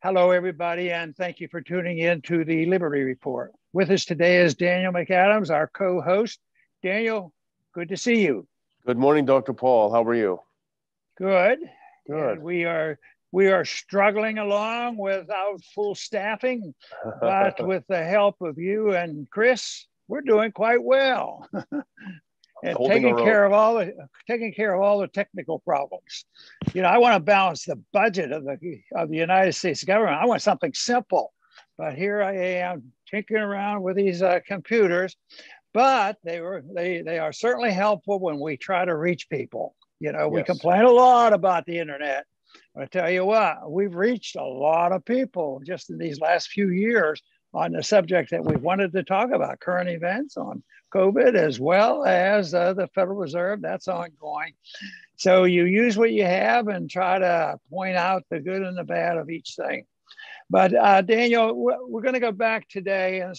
Hello, everybody, and thank you for tuning in to the Liberty Report. With us today is Daniel McAdams, our co-host. Daniel, good to see you. Good morning, Dr. Paul. How are you? Good. Good. And we are struggling along without full staffing, but with the help of you and Chris, we're doing quite well. And taking care of all the technical problems. You know, I want to balance the budget of the United States government. I want something simple, but here I am tinkering around with these computers. But they are certainly helpful when we try to reach people. You know, we complain a lot about the internet. I tell you what, we've reached a lot of people just in these last few years on the subject that we wanted to talk about, current events on COVID, as well as the Federal Reserve. That's ongoing. So you use what you have and try to point out the good and the bad of each thing. But Daniel, we're going to go back today and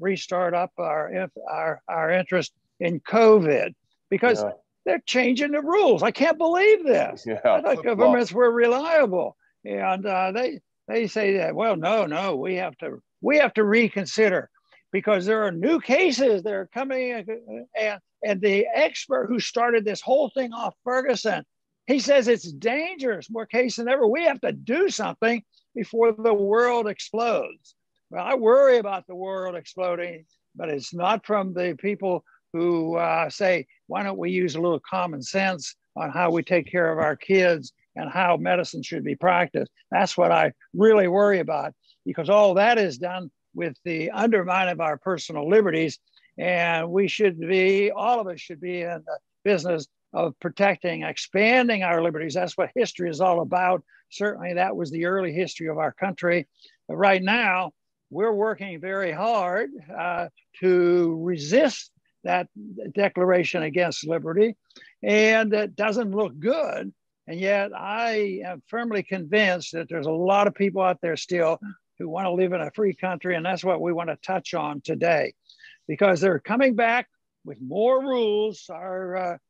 restart up our interest in COVID, because they're changing the rules. I can't believe this. I thought governments were reliable, and they say that, well, no, we have to reconsider, because there are new cases that are coming, and the expert who started this whole thing off, Ferguson, he says it's dangerous, more cases than ever. We have to do something before the world explodes. Well, I worry about the world exploding, but it's not from the people who say, why don't we use a little common sense on how we take care of our kids and how medicine should be practiced. That's what I really worry about, because all that is done with the undermining of our personal liberties. And all of us should be in the business of protecting, expanding our liberties. That's what history is all about. Certainly that was the early history of our country. But right now, we're working very hard to resist that declaration against liberty. And it doesn't look good. And yet I am firmly convinced that there's a lot of people out there still who want to live in a free country. And that's what we want to touch on today, because they're coming back with more rules. Our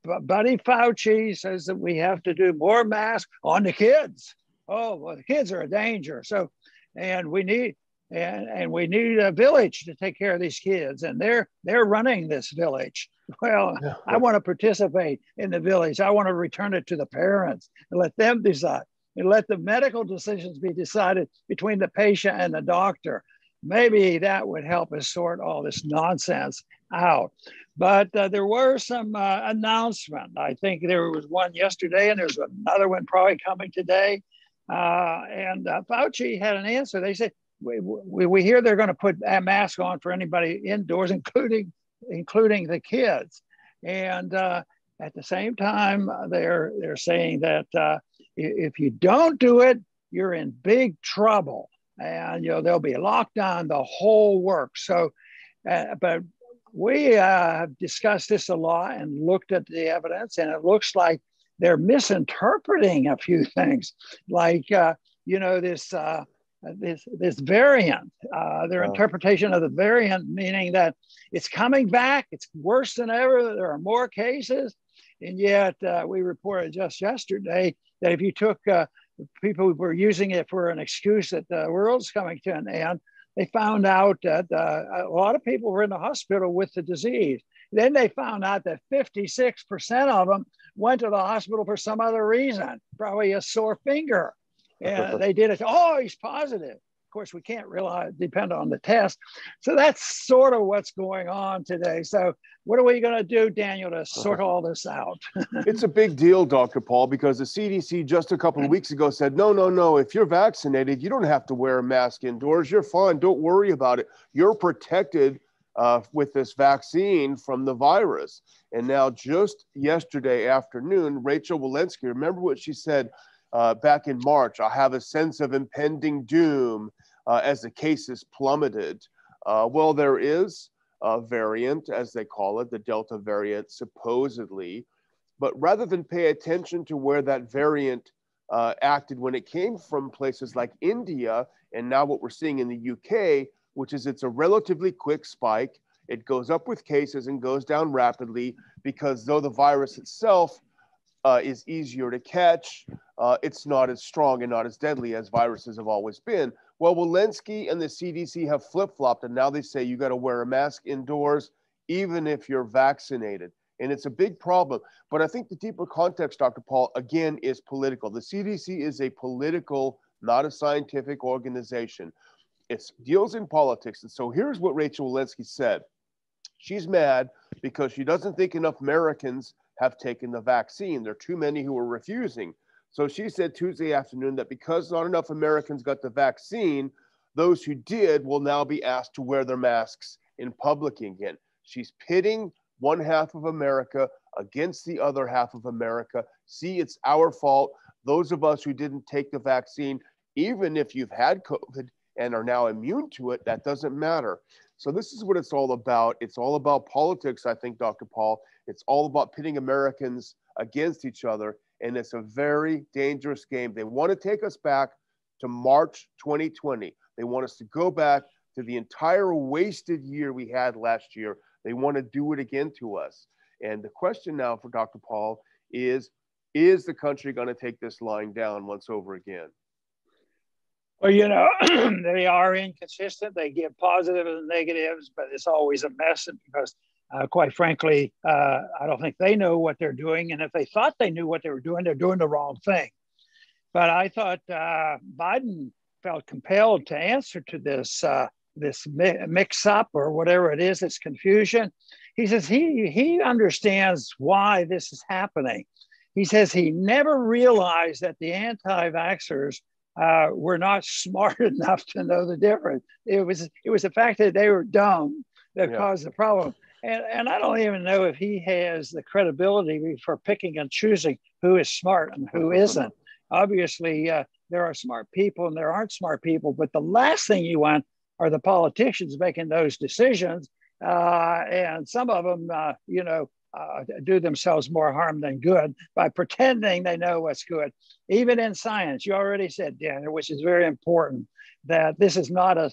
buddy Fauci says that we have to do more masks on the kids. Oh, well, the kids are a danger. So, and we need a village to take care of these kids, and they're running this village. Well, I want to participate in the village. I want to return it to the parents and let them decide, and let the medical decisions be decided between the patient and the doctor. Maybe that would help us sort all this nonsense out. But there were some announcements. I think there was one yesterday, and there's another one probably coming today. And Fauci had an answer. They said, we hear they're going to put a mask on for anybody indoors, including the kids. And at the same time, they're saying that if you don't do it, you're in big trouble, and there'll be a lockdown, the whole works. So, but we have discussed this a lot and looked at the evidence, and it looks like they're misinterpreting a few things, like this variant, their interpretation of the variant, meaning that it's coming back, it's worse than ever, there are more cases. And yet we reported just yesterday that if you took people who were using it for an excuse that the world's coming to an end, they found out that a lot of people were in the hospital with the disease. Then they found out that 56% of them went to the hospital for some other reason, probably a sore finger. And they did it. Oh, he's positive. Of course, we can't depend on the test. So that's sort of what's going on today. So what are we going to do, Daniel, to sort all this out? It's a big deal, Dr. Paul, because the CDC just a couple of weeks ago said, no, if you're vaccinated, you don't have to wear a mask indoors. You're fine. Don't worry about it. You're protected with this vaccine from the virus. And now just yesterday afternoon, Rachel Walensky, remember what she said back in March? I have a sense of impending doom as the cases plummeted. Well, there is a variant, as they call it, the Delta variant, supposedly. But rather than pay attention to where that variant acted when it came from places like India, and now what we're seeing in the UK, which is it's a relatively quick spike. It goes up with cases and goes down rapidly, because though the virus itself is easier to catch. It's not as strong and not as deadly as viruses have always been. Well, Walensky and the CDC have flip-flopped, and now they say you got to wear a mask indoors, even if you're vaccinated. And it's a big problem. But I think the deeper context, Dr. Paul, again, is political. The CDC is a political, not a scientific organization. It deals in politics. And so here's what Rachel Walensky said. She's mad because she doesn't think enough Americans have taken the vaccine. There are too many who are refusing. So she said Tuesday afternoon that because not enough Americans got the vaccine, those who did will now be asked to wear their masks in public again. She's pitting one half of America against the other half of America. See, it's our fault. Those of us who didn't take the vaccine, even if you've had COVID and are now immune to it, that doesn't matter. So this is what it's all about. It's all about politics, I think, Dr. Paul. It's all about pitting Americans against each other. And it's a very dangerous game. They want to take us back to March 2020. They want us to go back to the entire wasted year we had last year. They want to do it again to us. And the question now for Dr. Paul is the country going to take this lying down once over again? Well, they are inconsistent. They give positives and negatives, but it's always a mess because, quite frankly, I don't think they know what they're doing. And if they thought they knew what they were doing, they're doing the wrong thing. But I thought Biden felt compelled to answer to this mix-up or whatever it is, this confusion. He says he understands why this is happening. He says he never realized that the anti-vaxxers were not smart enough to know the difference. It was the fact that they were dumb that caused the problem. And I don't even know if he has the credibility for picking and choosing who is smart and who isn't. Obviously, there are smart people and there aren't smart people, but the last thing you want are the politicians making those decisions. And some of them, do themselves more harm than good by pretending they know what's good. Even in science, you already said, Daniel, which is very important, that this is not an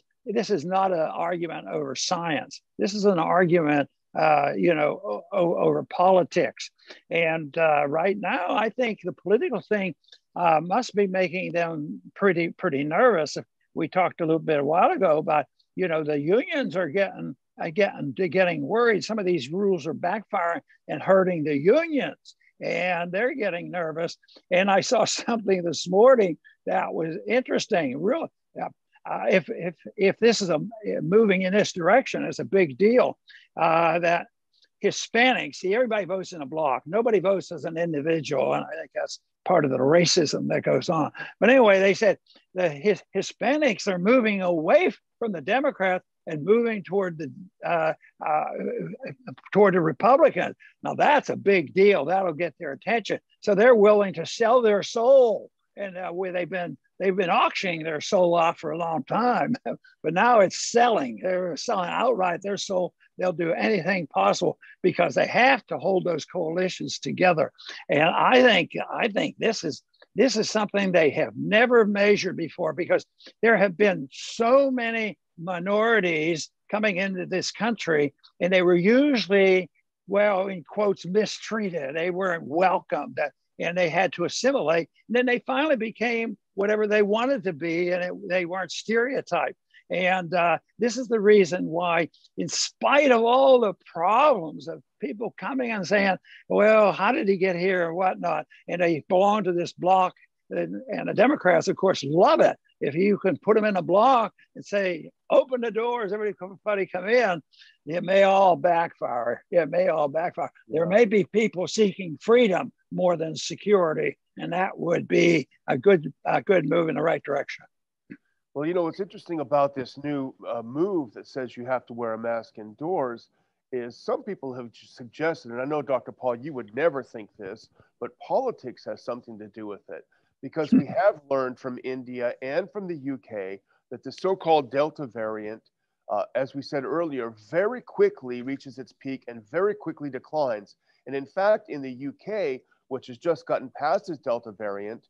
argument over science. This is an argument, over politics. And right now, I think the political thing must be making them pretty nervous. We talked a little bit a while ago about, the unions are getting worried. Some of these rules are backfiring and hurting the unions, and they're getting nervous. And I saw something this morning that was interesting. Really, if this is moving in this direction, it's a big deal. That Hispanics, see, everybody votes in a block. Nobody votes as an individual, and I think that's part of the racism that goes on. But anyway, they said the Hispanics are moving away from the Democrats and moving toward the Republicans. Now that's a big deal. That'll get their attention. So they're willing to sell their soul, and where they've been auctioning their soul off for a long time, but now it's selling. They're selling outright their soul. They'll do anything possible because they have to hold those coalitions together. And I think this is something they have never measured before, because there have been so many minorities coming into this country, and they were usually, well, in quotes, mistreated. They weren't welcomed, and they had to assimilate. And then they finally became whatever they wanted to be, and they weren't stereotyped. And this is the reason why, in spite of all the problems of people coming and saying, well, how did he get here and whatnot, and they belong to this block, and the Democrats, of course, love it. If you can put them in a block and say, open the doors, everybody come in, it may all backfire. It may all backfire. Yeah. There may be people seeking freedom more than security, and that would be a good move in the right direction. Well, what's interesting about this new move that says you have to wear a mask indoors is some people have suggested, and I know, Dr. Paul, you would never think this, but politics has something to do with it, because we have learned from India and from the UK that the so-called Delta variant, as we said earlier, very quickly reaches its peak and very quickly declines. And in fact, in the UK, which has just gotten past its Delta variant,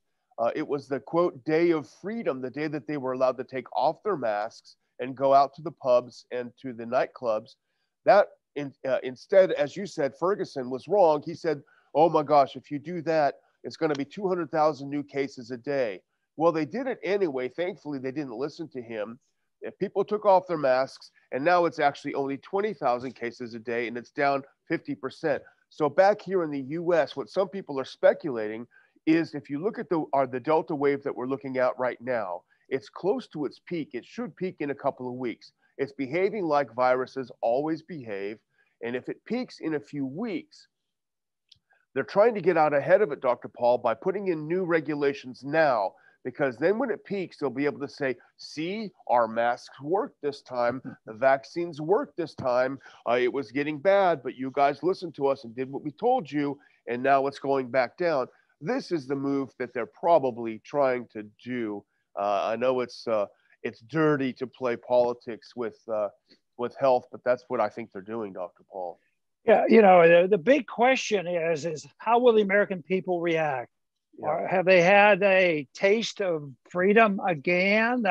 it was the, quote, day of freedom, the day that they were allowed to take off their masks and go out to the pubs and to the nightclubs. That instead, as you said, Ferguson was wrong. He said, oh my gosh, if you do that, it's going to be 200,000 new cases a day. Well, they did it anyway. Thankfully, they didn't listen to him. If people took off their masks, and now it's actually only 20,000 cases a day, and it's down 50%. So back here in the US, what some people are speculating is if you look at the Delta wave that we're looking at right now, it's close to its peak. It should peak in a couple of weeks. It's behaving like viruses always behave. And if it peaks in a few weeks, they're trying to get out ahead of it, Dr. Paul, by putting in new regulations now, because then when it peaks, they'll be able to say, see, our masks worked this time. The vaccines worked this time. It was getting bad, but you guys listened to us and did what we told you, and now it's going back down. This is the move that they're probably trying to do. I know it's dirty to play politics with health, but that's what I think they're doing, Dr. Paul. Yeah, you know, the big question is how will the American people react? Yeah. Or have they had a taste of freedom again,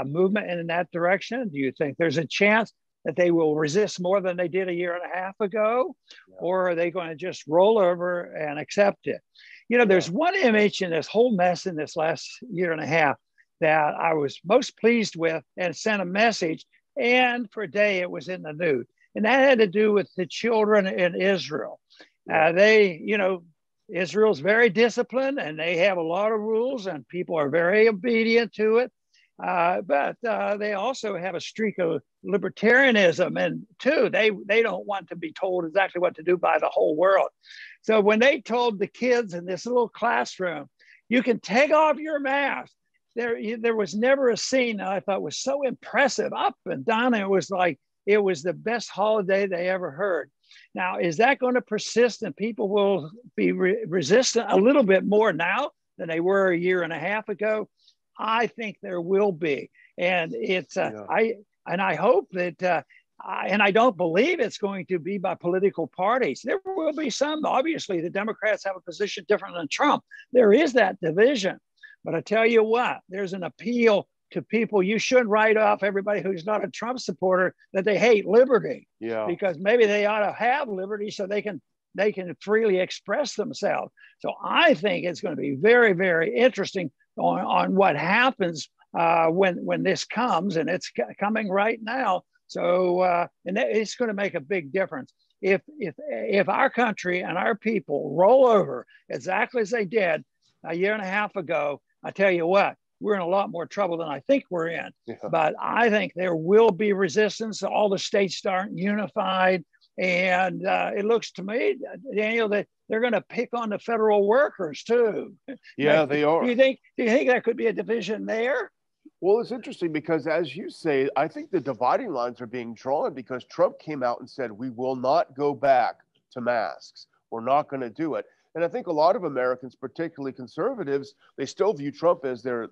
movement in that direction? Do you think there's a chance that they will resist more than they did a year and a half ago? Yeah. Or are they going to just roll over and accept it? You know, there's one image in this whole mess in this last year and a half that I was most pleased with and sent a message. And for a day, it was in the news. And that had to do with the children in Israel. Israel's very disciplined and they have a lot of rules and people are very obedient to it. But they also have a streak of libertarianism. And two, they don't want to be told exactly what to do by the whole world. So when they told the kids in this little classroom, you can take off your mask, there was never a scene that I thought was so impressive, up and down. It was like, it was the best holiday they ever heard. Now, is that going to persist and people will be resistant a little bit more now than they were a year and a half ago? I think there will be. And it's, I hope that, and I don't believe it's going to be by political parties. There will be some, obviously the Democrats have a position different than Trump. There is that division, but I tell you what, there's an appeal to people. You shouldn't write off everybody who's not a Trump supporter that they hate liberty. Yeah. Because maybe they ought to have liberty so they can freely express themselves. So I think it's going to be very, very interesting on what happens when this comes, and it's coming right now. So and it's going to make a big difference. If our country and our people roll over exactly as they did a year and a half ago, I tell you what, we're in a lot more trouble than I think we're in. Yeah. But I think there will be resistance. All the states aren't unified. And it looks to me, Daniel, that they're going to pick on the federal workers too. Yeah, they are. Do you think that could be a division there? Well, it's interesting because, as you say, I think the dividing lines are being drawn because Trump came out and said, we will not go back to masks. We're not going to do it. And I think a lot of Americans, particularly conservatives, they still view Trump as their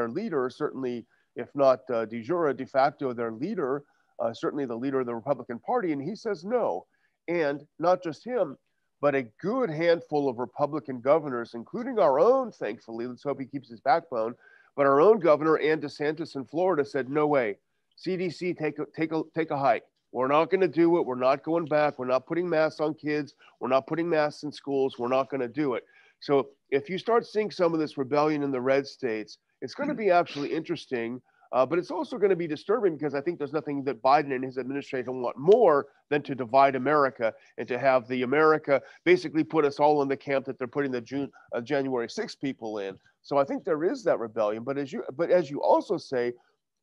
leader, certainly, if not de jure, de facto, their leader, certainly the leader of the Republican Party. And he says no. And not just him, but a good handful of Republican governors, including our own, thankfully, let's hope he keeps his backbone, but our own governor, Ann DeSantis in Florida, said, no way, CDC, take a hike. We're not going to do it. We're not going back. We're not putting masks on kids. We're not putting masks in schools. We're not going to do it. So if you start seeing some of this rebellion in the red states, it's going to be actually interesting. But it's also going to be disturbing because I think there's nothing that Biden and his administration want more than to divide America and to have the America basically put us all in the camp that they're putting the January 6th people in. So I think there is that rebellion. But as you also say,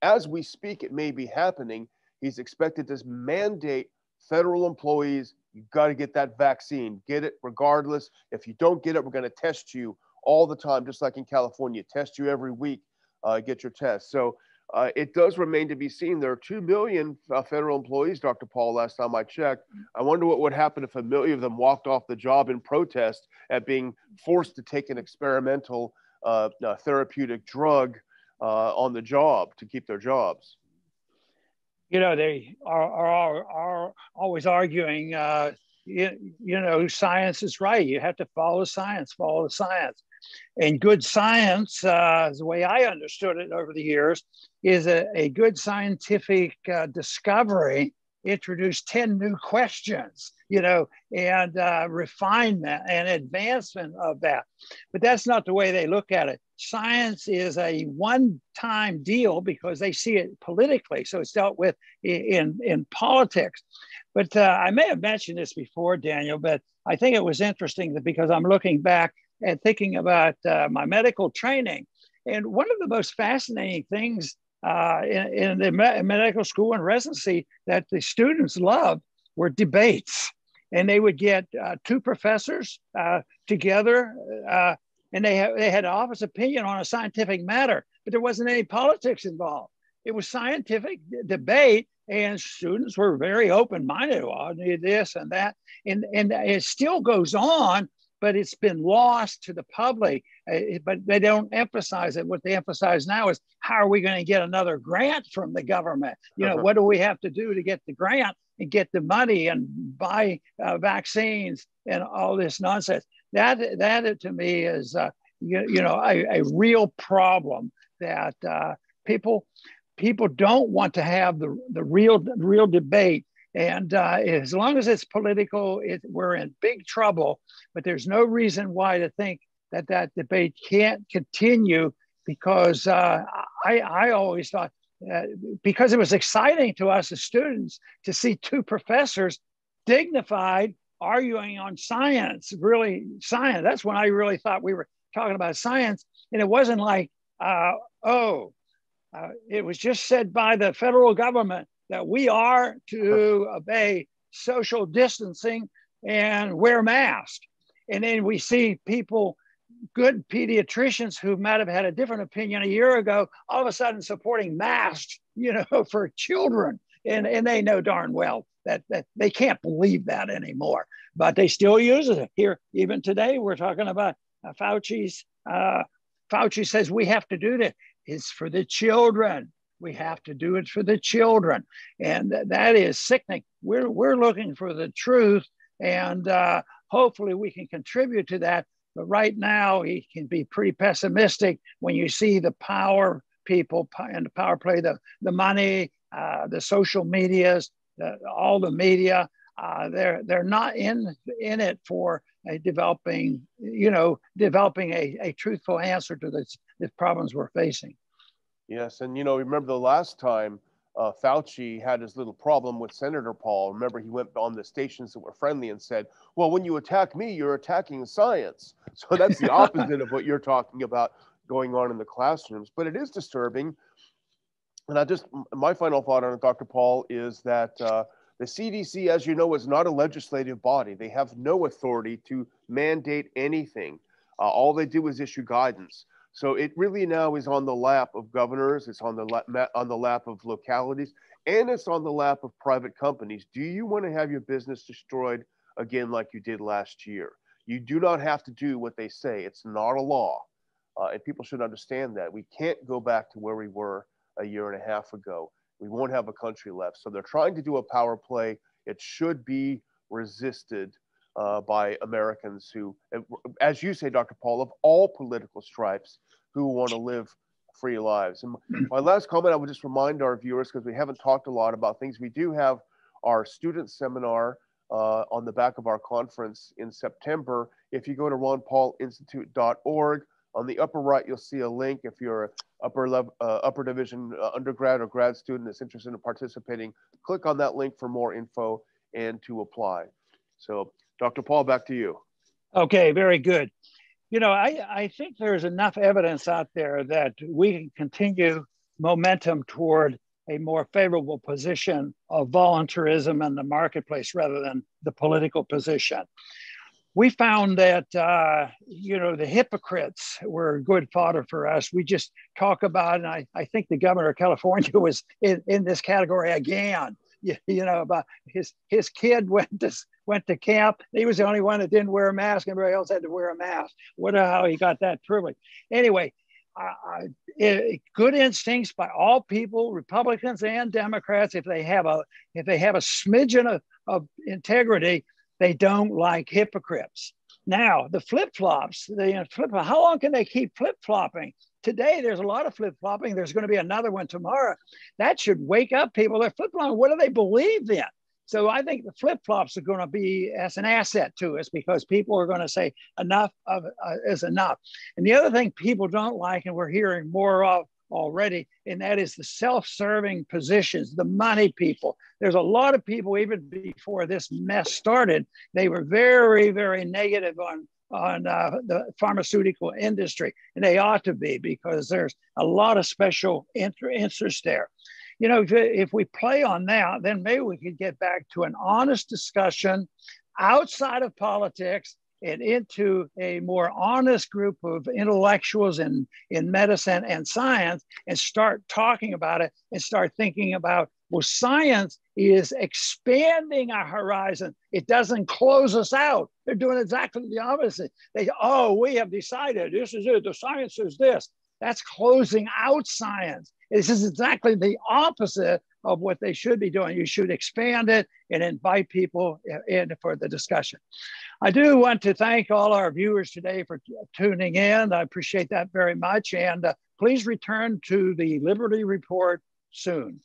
as we speak, it may be happening. He's expected to mandate federal employees, you've got to get that vaccine. Get it regardless. If you don't get it, we're going to test you all the time, just like in California. Test you every week, get your test. So it does remain to be seen. There are 2 million federal employees, Dr. Paul, last time I checked. I wonder what would happen if 1 million of them walked off the job in protest at being forced to take an experimental therapeutic drug on the job to keep their jobs. You know, they are always arguing, science is right. You have to follow science. And good science, the way I understood it over the years, is a good scientific discovery introduce 10 new questions, you know, and refinement and advancement of that. But that's not the way they look at it. Science is a one-time deal because they see it politically. So it's dealt with in politics. But I may have mentioned this before, Daniel, but I think it was interesting that because I'm looking back and thinking about my medical training. And one of the most fascinating things in the medical school and residency that the students loved were debates. And they would get two professors together and they had an opposite opinion on a scientific matter, but there wasn't any politics involved. It was scientific debate, and students were very open-minded. Well, I need this and that. And it still goes on, but it's been lost to the public. But they don't emphasize it. What they emphasize now is, how are we going to get another grant from the government? You know, what do we have to do to get the grant and get the money and buy vaccines and all this nonsense? That to me is, you know, a real problem that people don't want to have the real debate. And as long as it's political, we're in big trouble. But there's no reason why to think that debate can't continue, because I always thought, because it was exciting to us as students to see two professors dignified arguing on science, really science. That's when I really thought we were talking about science. And it wasn't like, it was just said by the federal government that we are to obey social distancing and wear masks. And then we see people, good pediatricians who might have had a different opinion a year ago, all of a sudden supporting masks, you know, for children. And they know darn well that they can't believe that anymore, but they still use it here. Even today, we're talking about Fauci says we have to do this. It's for the children. We have to do it for the children. And that is sickening. We're looking for the truth, and hopefully we can contribute to that. But right now, he can be pretty pessimistic when you see the power people and the power play, the money, the social medias, all the media. They're not in it for developing a truthful answer to the problems we're facing. Yes, and you know, remember the last time Fauci had his little problem with Senator Paul. Remember, he went on the stations that were friendly and said, well, when you attack me, you're attacking science. So that's the opposite of what you're talking about going on in the classrooms. But it is disturbing. And my final thought on it, Dr. Paul, is that the CDC, as you know, is not a legislative body. They have no authority to mandate anything. All they do is issue guidance. So it really now is on the lap of governors, it's on the lap of localities, and it's on the lap of private companies. Do you want to have your business destroyed again like you did last year? You do not have to do what they say. It's not a law. And people should understand that. We can't go back to where we were a year and a half ago. We won't have a country left. So they're trying to do a power play. It should be resisted by Americans who, as you say, Dr. Paul, of all political stripes, who want to live free lives. And my last comment, I would just remind our viewers, because we haven't talked a lot about things, we do have our student seminar on the back of our conference in September. If you go to ronpaulinstitute.org, on the upper right, you'll see a link. If you're an upper division undergrad or grad student that's interested in participating, click on that link for more info and to apply. So, Dr. Paul, back to you. Okay, very good. You know, I think there's enough evidence out there that we can continue momentum toward a more favorable position of voluntarism in the marketplace rather than the political position. We found that, the hypocrites were good fodder for us. We just talk about, and I think the governor of California was in this category again. About his kid went to camp. He was the only one that didn't wear a mask. Everybody else had to wear a mask. Wonder how he got that privilege. Anyway, good instincts by all people, Republicans and Democrats. If they have a smidgen of integrity, they don't like hypocrites. Now the flip-flops. How long can they keep flip-flopping? today there's a lot of flip-flopping. There's going to be another one tomorrow. That should wake up people. They're flip-flopping. What do they believe in? So I think the flip-flops are going to be as an asset to us, because people are going to say enough of is enough. And the other thing people don't like, and we're hearing more of already, and that is the self-serving positions, the money people. There's a lot of people, even before this mess started, they were very, very negative on the pharmaceutical industry, and they ought to be, because there's a lot of special interest there. You know, if we play on that, then maybe we could get back to an honest discussion outside of politics and into a more honest group of intellectuals in medicine and science, and start talking about it and start thinking about, well, science is expanding our horizon. It doesn't close us out. They're doing exactly the opposite. We have decided this is it. The science is this. That's closing out science. This is exactly the opposite of what they should be doing. You should expand it and invite people in for the discussion. I do want to thank all our viewers today for tuning in. I appreciate that very much. And please return to the Liberty Report soon.